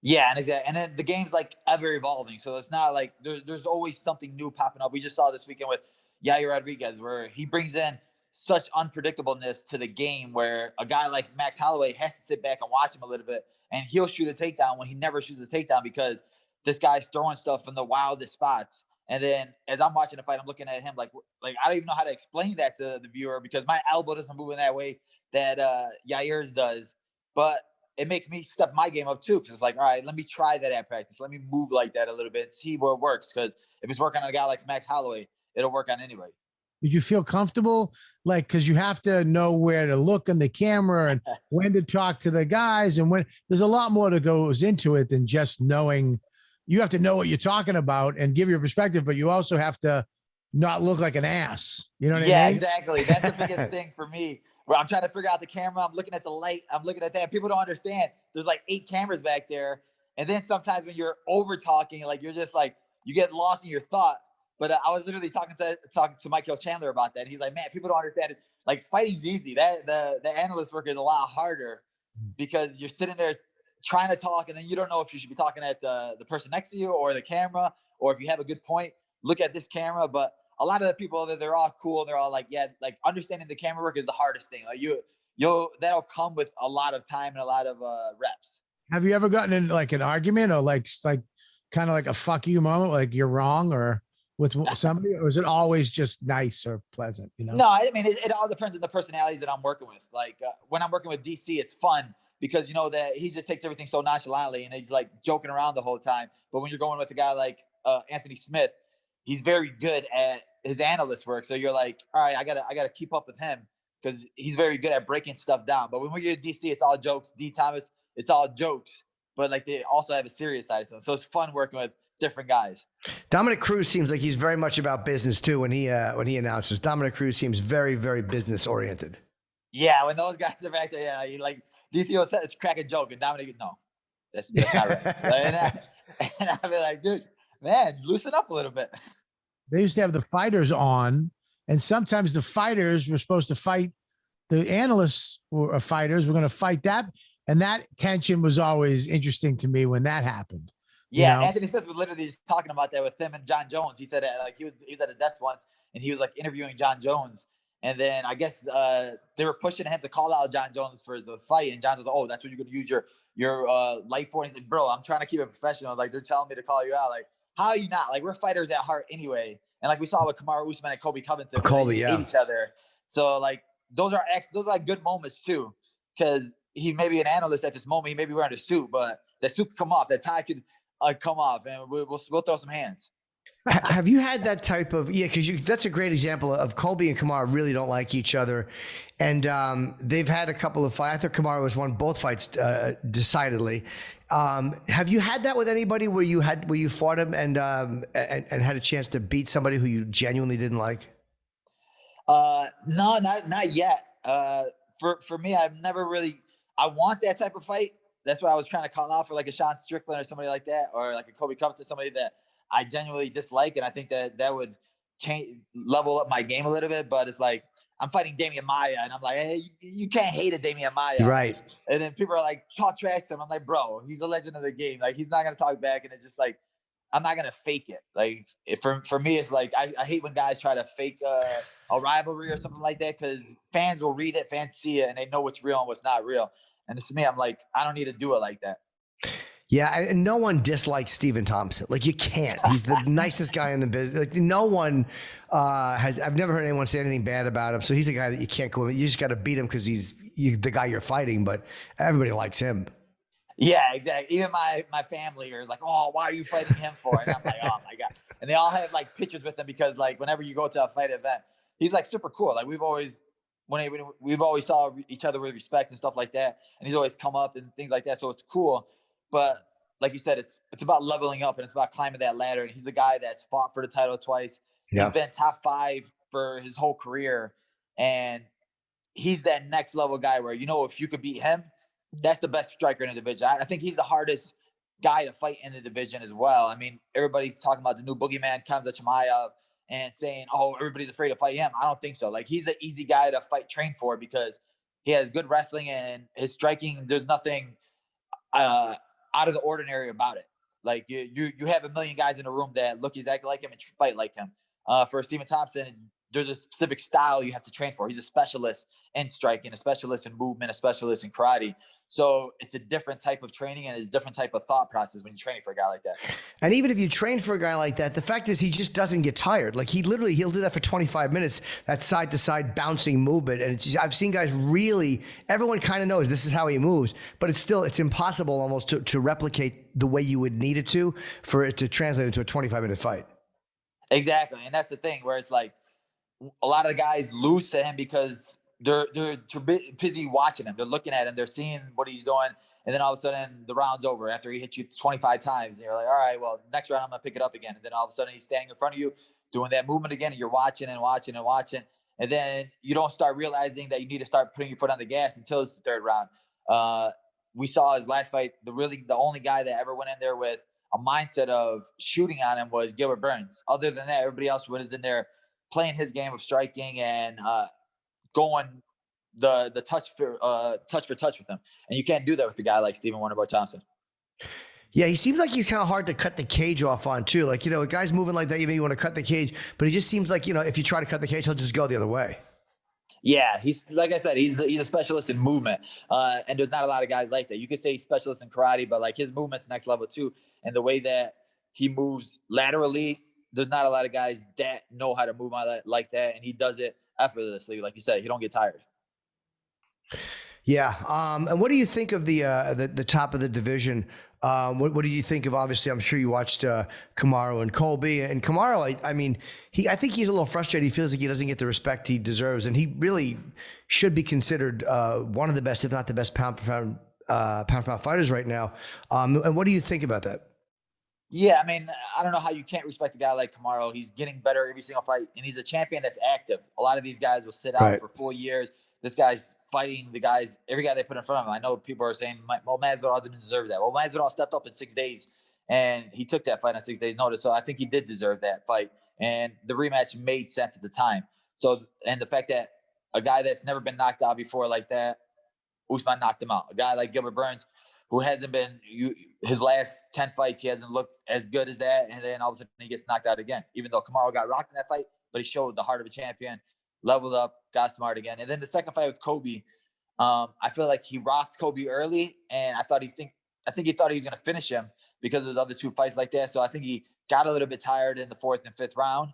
Yeah, and exactly. And then the game's like ever evolving. So it's not like there's always something new popping up. We just saw this weekend with Yair Rodriguez, where he brings in such unpredictableness to the game, where a guy like Max Holloway has to sit back and watch him a little bit, and he'll shoot a takedown when he never shoots a takedown because this guy's throwing stuff from the wildest spots. And then as I'm watching the fight, I'm looking at him like I don't even know how to explain that to the viewer because my elbow doesn't move in that way that Yair's does. But it makes me step my game up too, because it's like, all right, let me try that at practice. Let me move like that a little bit and see where it works. Because if it's working on a guy like Max Holloway, it'll work on anybody. Did you feel comfortable? Like, because you have to know where to look in the camera and when to talk to the guys, and when there's a lot more that goes into it than just knowing. You have to know what you're talking about and give your perspective, but you also have to not look like an ass. You know what I mean? Yeah, exactly. That's the biggest thing for me. Where I'm trying to figure out the camera, I'm looking at the light, I'm looking at that. People don't understand. There's like 8 cameras back there, and then sometimes when you're over talking, like you're just like you get lost in your thought. But I was literally talking to Michael Chandler about that. He's like, man, people don't understand it. Like fighting's easy. That the analyst work is a lot harder because you're sitting there trying to talk, and then you don't know if you should be talking at the person next to you or the camera, or if you have a good point, look at this camera. But a lot of the people that they're all cool. They're all like, yeah, like understanding the camera work is the hardest thing. Like you'll that'll come with a lot of time and a lot of reps. Have you ever gotten in like an argument or like kind of like a fuck you moment, like you're wrong or with somebody, or is it always just nice or pleasant? You know? No, I mean it all depends on the personalities that I'm working with. Like when I'm working with DC, it's fun because you know that he just takes everything so nonchalantly and he's like joking around the whole time. But when you're going with a guy like Anthony Smith, he's very good at his analyst work. So you're like, all right, I gotta keep up with him because he's very good at breaking stuff down. But when we get to DC, it's all jokes. D Thomas, it's all jokes. But like they also have a serious side to them. So it's fun working with different guys. Dominic Cruz seems like he's very much about business too. When he announces, Dominic Cruz seems very, very business oriented. Yeah, when those guys are back there, yeah, he like DC will crack a joke and Dominic, no, that's not right. And I'll be like, dude, man, loosen up a little bit. They used to have the fighters on, and sometimes the fighters were supposed to fight the analysts or fighters. We're going to fight that, and that tension was always interesting to me when that happened. Yeah, you know? Anthony Smith was literally just talking about that with him and John Jones. He said like he was at a desk once and he was like interviewing John Jones, and then I guess they were pushing him to call out John Jones for the fight, and John was like, "Oh, that's what you're going to use your life for." And he's like, "Bro, I'm trying to keep it professional. Like they're telling me to call you out. Like how are you not? Like we're fighters at heart anyway." And like we saw with Kamaru Usman and Kobe Covington, Kobe, they hate each other. So like those are like good moments too, because he may be an analyst at this moment. He may be wearing a suit, but that suit could come off. That tie could come off, and we'll throw some hands. Have you had that type of because that's a great example of Colby and Kamaru really don't like each other, and they've had a couple of fights. I thought Kamaru has won both fights decidedly. Have you had that with anybody where you fought him and had a chance to beat somebody who you genuinely didn't like? No, not yet. For me, I've never really. I want that type of fight. That's why I was trying to call out for like a Sean Strickland or somebody like that, or like a Kobe Covington, somebody that I genuinely dislike, and I think that would level up my game a little bit. But it's like I'm fighting Damian Maia, and I'm like, hey, you can't hate a Damian Maia, right? And then people are like, talk trash to him. I'm like, bro, he's a legend of the game. Like he's not gonna talk back, and it's just like I'm not gonna fake it. Like for me, it's like I hate when guys try to fake a rivalry or something like that because fans will read it, fans see it, and they know what's real and what's not real. And to me, I'm like, I don't need to do it like that. Yeah, and no one dislikes Stephen Thompson. Like you can't. He's the nicest guy in the business. Like no one I've never heard anyone say anything bad about him. So he's a guy that you can't go with. You just got to beat him because he's the guy you're fighting. But everybody likes him. Yeah, exactly. Even my family is like, oh, why are you fighting him for? And I'm like, oh my god. And they all have like pictures with him because like whenever you go to a fight event, he's like super cool. Like we've always saw each other with respect and stuff like that. And he's always come up and things like that. So it's cool. But like you said, it's about leveling up and it's about climbing that ladder. And he's a guy that's fought for the title twice. Yeah. He's been top 5 for his whole career. And he's that next level guy where, if you could beat him, that's the best striker in the division. I think he's the hardest guy to fight in the division as well. I mean, everybody's talking about the new boogeyman, Khamzat Chimaev, and saying, oh, everybody's afraid to fight him. I don't think so. Like, he's an easy guy to train for because he has good wrestling and his striking. There's nothing out of the ordinary about it. Like, you have a million guys in a room that look exactly like him and fight like him. For Stephen Thompson, there's a specific style you have to train for. He's a specialist in striking, a specialist in movement, a specialist in karate. So it's a different type of training and it's a different type of thought process when you're training for a guy like that. And even if you train for a guy like that, the fact is he just doesn't get tired. Like he'll do that for 25 minutes, that side to side bouncing movement. And I've seen guys really, everyone kind of knows this is how he moves, but it's impossible almost to replicate the way you would need it to for it to translate into a 25-minute fight. Exactly. And that's the thing where it's like a lot of the guys lose to him because they're too busy watching him. They're looking at him. They're seeing what he's doing. And then all of a sudden the round's over after he hits you 25 times. And you're like, all right, well, next round I'm going to pick it up again. And then all of a sudden he's standing in front of you doing that movement again. And you're watching and watching and watching. And then you don't start realizing that you need to start putting your foot on the gas until it's the third round. We saw his last fight. The only guy that ever went in there with a mindset of shooting on him was Gilbert Burns. Other than that, everybody else was in there playing his game of striking and going the touch for touch with him. And you can't do that with a guy like Stephen Wonderboy Thompson. Yeah, he seems like he's kind of hard to cut the cage off on too. Like, a guy's moving like that, you maybe want to cut the cage, but he just seems like, if you try to cut the cage, he'll just go the other way. Yeah, he's like I said, he's a specialist in movement, and there's not a lot of guys like that. You could say he's specialist in karate, but like his movement's next level too, and the way that he moves laterally, there's not a lot of guys that know how to move like that, and he does it effortlessly. Like you said, he don't get tired. Yeah. And what do you think of the top of the division? What do you think of? Obviously, I'm sure you watched Kamaru and Colby. And Kamaru, I think he's a little frustrated. He feels like he doesn't get the respect he deserves, and he really should be considered one of the best, if not the best, pound for pound fighters right now. And what do you think about that? Yeah, I don't know how you can't respect a guy like Kamaru. He's getting better every single fight, and he's a champion that's active. A lot of these guys will sit out for full years. This guy's fighting every guy they put in front of him. I know people are saying, well, Masvidal didn't deserve that. Well, Masvidal stepped up in 6 days, and he took that fight on 6 days' notice. So I think he did deserve that fight, and the rematch made sense at the time. So, and the fact that a guy that's never been knocked out before like that, Usman knocked him out. A guy like Gilbert Burns, who hasn't been his last 10 fights, he hasn't looked as good as that, and then all of a sudden he gets knocked out again. Even though Kamaru got rocked in that fight, but he showed the heart of a champion, leveled up, got smart again. And then the second fight with Kobe, I feel like he rocked Kobe early, and I think he thought he was going to finish him because of his other two fights like that. So I think he got a little bit tired in the fourth and fifth round,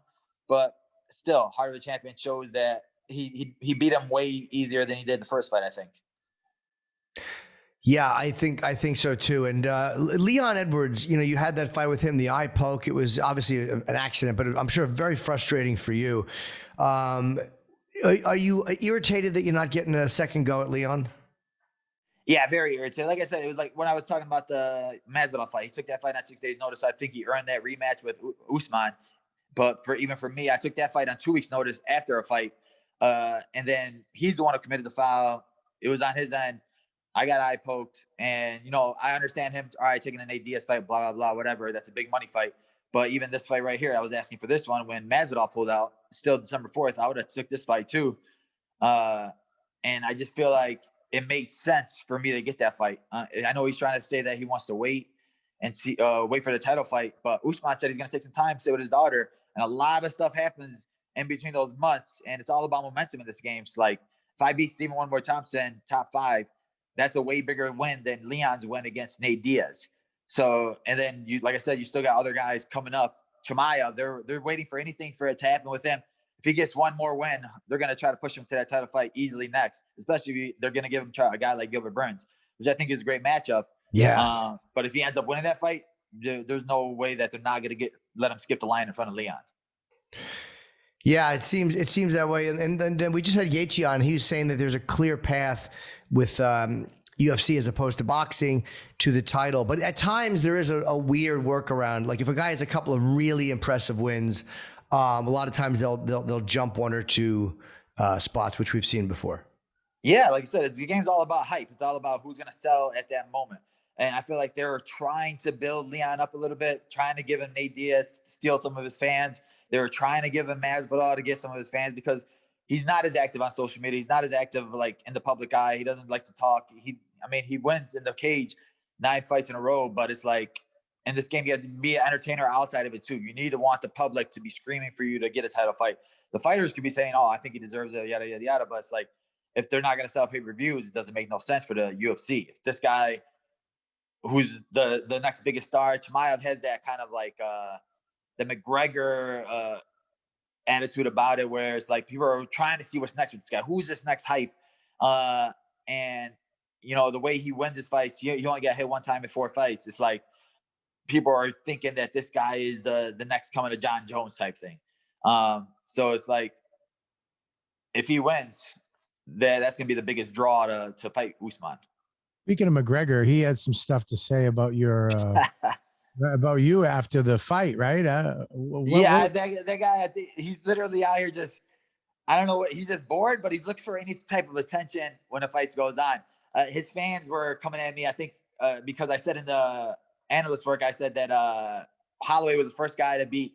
but still, heart of a champion shows that he beat him way easier than he did the first fight, I think. Yeah, I think so too. And Leon Edwards, you had that fight with him, the eye poke. It was obviously an accident, but I'm sure very frustrating for you. Are you irritated that you're not getting a second go at Leon? Yeah, very irritated. Like I said, it was like when I was talking about the Masvidal fight. He took that fight on 6 days' notice. I think he earned that rematch with Usman. But for me, I took that fight on 2 weeks' notice after a fight. And then he's the one who committed the foul. It was on his end. I got eye poked, and I understand him. All right, taking an Nate Diaz fight, blah blah blah, whatever. That's a big money fight. But even this fight right here, I was asking for this one when Masvidal pulled out. Still December 4th, I would have took this fight too. And I just feel like it made sense for me to get that fight. I know he's trying to say that he wants to wait and see, wait for the title fight. But Usman said he's going to take some time, stay with his daughter, and a lot of stuff happens in between those months. And it's all about momentum in this game. So like, if I beat Stephen Wonderboy Thompson top 5. That's a way bigger win than Leon's win against Nate Diaz. So, and then like I said, you still got other guys coming up. Chimaev, they're waiting for anything for it to happen with him. If he gets one more win, they're going to try to push him to that title fight easily next, especially if they're going to give him a guy like Gilbert Burns, which I think is a great matchup. Yeah. But if he ends up winning that fight, there's no way that they're not going to let him skip the line in front of Leon. Yeah, it seems that way. And then we just had Gaethje on. He was saying that there's a clear path with UFC as opposed to boxing to the title. But at times there is a weird workaround. Like if a guy has a couple of really impressive wins, a lot of times they'll jump one or two spots, which we've seen before. Yeah, like I said, the game's all about hype. It's all about who's going to sell at that moment. And I feel like they're trying to build Leon up a little bit, trying to give him Nate Diaz, steal some of his fans. They were trying to give him Masvidal to get some of his fans because he's not as active on social media. He's not as active like in the public eye. He doesn't like to talk. He wins in the cage 9 fights in a row, but it's like in this game, you have to be an entertainer outside of it too. You need to want the public to be screaming for you to get a title fight. The fighters could be saying, "Oh, I think he deserves it," yada yada yada. But it's like, if they're not going to sell pay-per-views, it doesn't make no sense for the UFC. If this guy, who's the next biggest star, Chimaev, has that kind of like the McGregor attitude about it, where it's like people are trying to see what's next with this guy. Who's this next hype? And the way he wins his fights, he only got hit one time in 4 fights. It's like people are thinking that this guy is the next coming to John Jones type thing. So it's like, if he wins, that's gonna be the biggest draw to fight Usman. Speaking of McGregor, he had some stuff to say about your about you after the fight, right? That guy, he's literally out here just, I don't know what, he's just bored, but he's looking for any type of attention when a fight goes on. His fans were coming at me, I think, because I said in the analyst work, I said that Holloway was the first guy to beat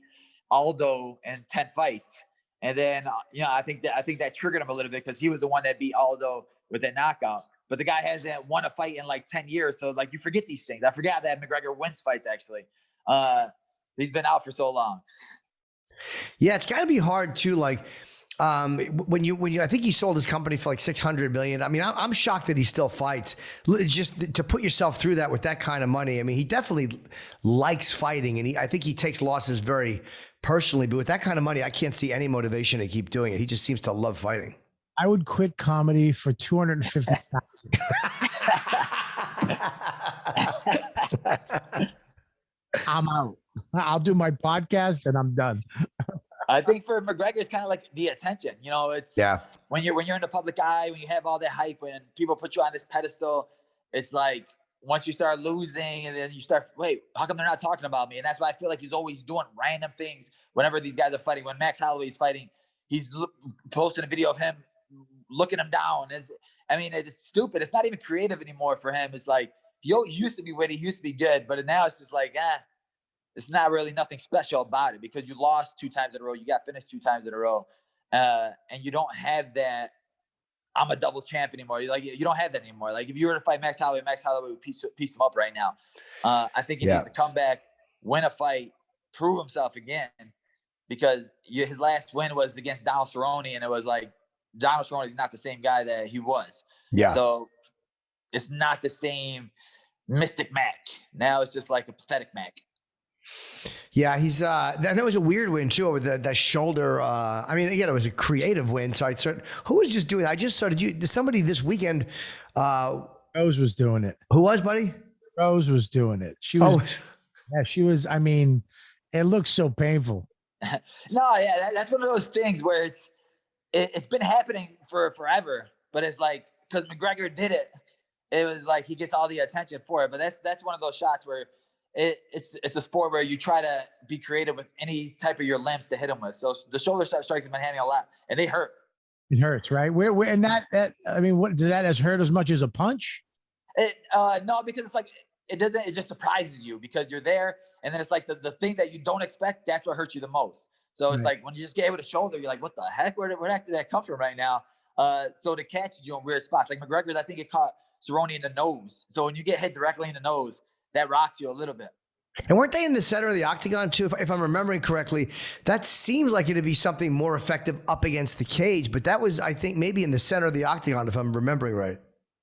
Aldo in 10 fights. And then, I think that triggered him a little bit, because he was the one that beat Aldo with that knockout. But the guy hasn't won a fight in like 10 years. So like, you forget these things. I forgot that McGregor wins fights, actually. He's been out for so long. Yeah, it's got to be hard too. Like, when you, I think he sold his company for like $600 million. I mean, I'm shocked that he still fights. Just to put yourself through that with that kind of money. I mean, he definitely likes fighting, and I think he takes losses very personally. But with that kind of money, I can't see any motivation to keep doing it. He just seems to love fighting. I would quit comedy for $250,000. I'm out. I'll do my podcast and I'm done. I think for McGregor, it's kind of like the attention. It's when you're in the public eye, when you have all that hype, when people put you on this pedestal, it's like once you start losing, and then you start, wait, how come they're not talking about me? And that's why I feel like he's always doing random things whenever these guys are fighting. When Max Holloway is fighting, he's posting a video of him looking him down. It's stupid. It's not even creative anymore for him. It's like, he used to be witty, he used to be good, but now it's just like, it's not really nothing special about it, because you lost 2 times in a row. You got finished 2 times in a row. And you don't have that, I'm a double champ anymore. You don't have that anymore. Like, if you were to fight Max Holloway would piece him up right now. I think he needs to come back, win a fight, prove himself again, because his last win was against Donald Cerrone, and it was like, Donald Cerrone is not the same guy that he was. Yeah. So it's not the same Mystic Mac. Now it's just like a pathetic Mac. Yeah, he's and it was a weird win too, over the shoulder. Again, it was a creative win. So who was just doing that? I just started somebody this weekend. Rose was doing it. Who was, buddy? Rose was doing it. She was. Yeah, she was. I mean, it looks so painful. No, yeah, that's one of those things where it's been happening for forever, but it's like, because McGregor did it, it was like he gets all the attention for it. But that's one of those shots where it's a sport where you try to be creative with any type of your limbs to hit him with. So the shoulder strikes have been handling a lot, and they hurt. It hurts, right? Where and that what does that hurt as much as a punch? No, because it's like it doesn't. It just surprises you because you're there, and then it's like the thing that you don't expect. That's what hurts you the most. So it's like when you just get hit with a shoulder, you're like, what the heck? Where the heck did that come from right now? So to catch you in weird spots, like McGregor's, I think it caught Cerrone in the nose. So when you get hit directly in the nose, that rocks you a little bit. And weren't they in the center of the octagon too? If I'm remembering correctly, that seems like it'd be something more effective up against the cage, but that was, I think, maybe in the center of the octagon, if I'm remembering right.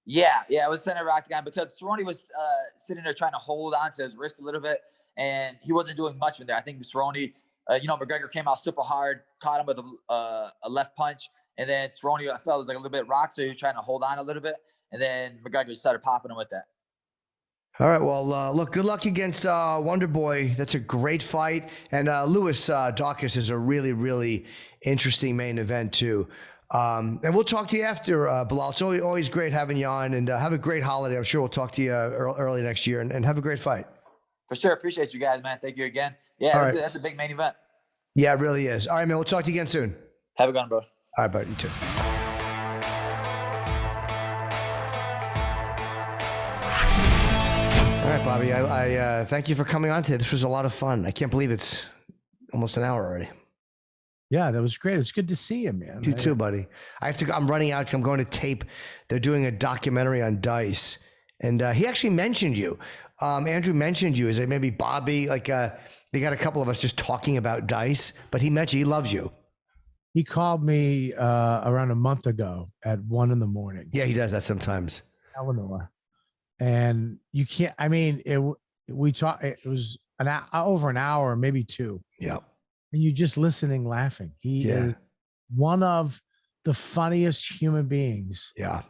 Yeah, it was center of the octagon because Cerrone was sitting there trying to hold on to his wrist a little bit, and he wasn't doing much from there. I think Cerrone, McGregor came out super hard, caught him with a left punch, and then Cerrone, I felt, was like a little bit rocked, so he was trying to hold on a little bit, and then McGregor just started popping him with that. All right, well, look, good luck against Wonder Boy. That's a great fight. And Lewis Dawkins is a really, really interesting main event, too. And we'll talk to you after, Belal. It's always great having you on, and have a great holiday. I'm sure we'll talk to you early next year, and have a great fight. For sure. Appreciate you guys, man. Thank you again. Yeah, that's a big main event. Yeah, it really is. All right, man, we'll talk to you again soon. Have a good one, bro. All right, bud. You too. All right, Bobby, I thank you for coming on today. This was a lot of fun. I can't believe it's almost an hour already. Yeah, that was great. It's good to see you, man. You too, buddy. I'm running out because I'm going to tape. They're doing a documentary on Dice, And he actually mentioned you. Andrew mentioned you. Is it maybe Bobby? Like they got a couple of us just talking about dice, but he mentioned he loves you. He called me around a month ago at 1 a.m. Yeah, he does that sometimes. Eleanor, and you can't. I mean, we talked. It was over an hour, maybe 2. Yeah, and you just listening, laughing. He is one of the funniest human beings. Yeah,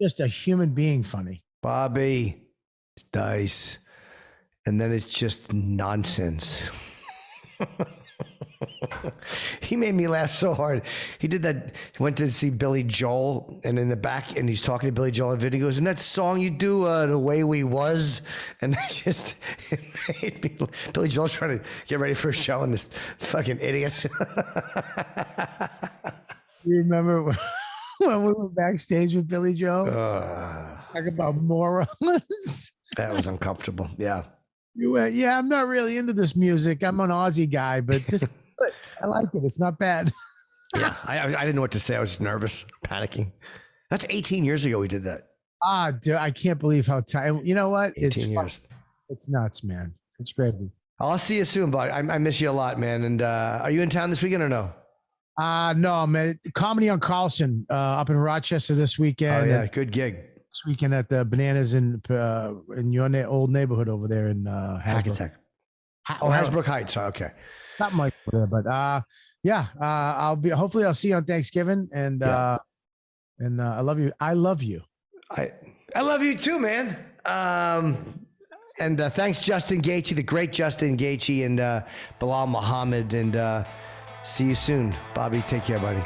just a human being funny. Bobby, it's dice, and then it's just nonsense. He made me laugh so hard. He did that. He went to see Billy Joel, and in the back, and he's talking to Billy Joel in video. He goes, "And that song you do, The Way We Was," and that just it made me. Billy Joel's trying to get ready for a show, and this fucking idiot. You remember when we were backstage with Billy Joel? Talk about morons. That was uncomfortable. Yeah. You went, yeah, I'm not really into this music. I'm an Aussie guy, but this is good. I like it. It's not bad. Yeah, I didn't know what to say. I was nervous, panicking. That's 18 years ago we did that. Dude, I can't believe how time. You know what? 18 years. It's nuts, man. It's crazy. I'll see you soon, bud. I miss you a lot, man. And are you in town this weekend or no? No, I'm at Comedy on Carlson up in Rochester this weekend. Oh yeah, good gig. This weekend at the Bananas in your old neighborhood over there in Hackensack. Hasbrook Heights. Oh, okay. Something like that. But hopefully I'll see you on Thanksgiving. And I love you. I love you. I love you too, man. And thanks, Justin Gaethje, the great Justin Gaethje, and Belal Muhammad. And see you soon. Bobby, take care, buddy.